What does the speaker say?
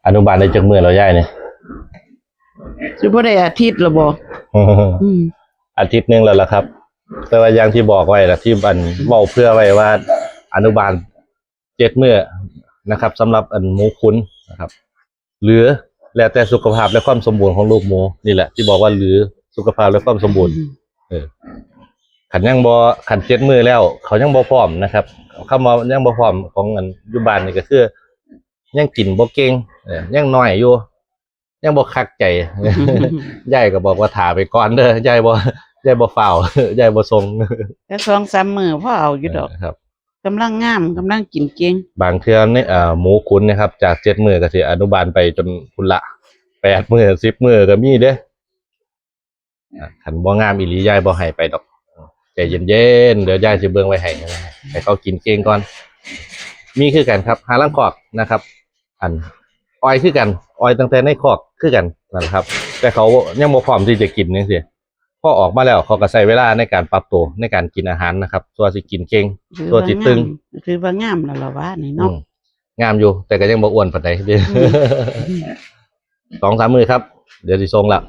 อนุบาลได้จักมื้อแล้วยายนี่ สิบ่ได้อาทิตย์ละบ่อาทิตย์นึงแล้วล่ะครับ แต่ว่าอย่างที่บอกไว้ล่ะที่บันเว้าเพื่อไว้ว่าอนุบาล7 มื้อนะครับสำหรับหมูขุนนะครับหรือแล้วแต่สุขภาพและความสมบูรณ์ของลูกหมูนี่แหละที่บอกว่าหรือสุขภาพและความสมบูรณ์ขันยังบ่ขัน7 มื้อแล้วเขายังบ่พร้อมนะครับคำว่ายังบ่พร้อมของอยู่บ้านนี่ก็คือยังกินบ่เก่งยังน้อยอยู่ยังบ่คักใจ ยายก็บอกว่าถ่าไปก่อนเด้อยายบ่ฝ้าวยายบ่ทรงแต่2-3 มื้อพอเอาอยู่ดอกครับกำลังงามกำลังกินเก่งบางเทื่อนี่หมูขุนนะครับจาก7 มื้อก็สิอนุบาลไปจนพุ่นละ8 มื้อ10 มื้อก็มีเด้คันบ่งามอีหลียายบ่ให้ไปดอกใจเย็นๆเดี๋ยวยายสิเบิ่งไว้ให้เขากินเก่งก่อนมีคือกันครับหาลังคอกนะครับอ้อยคือกันอ้อยตั้งแต่ในคอกคือกันนั่นครับแต่เขายังบ่พร้อมที่จะกินจังซี่พอออกมาแล้วเขาก็ใช้เวลาในการปรับตัวในการกินอาหารนะครับตัวสิกินเก่งตัวสิตึงคือว่างามแล้วล่ะว่านี่เนาะงามอยู่แต่ก็ยังบ่อ้วนปานใดเด้2-3 มื้อครับเดี๋ยวสิส่งแล้ว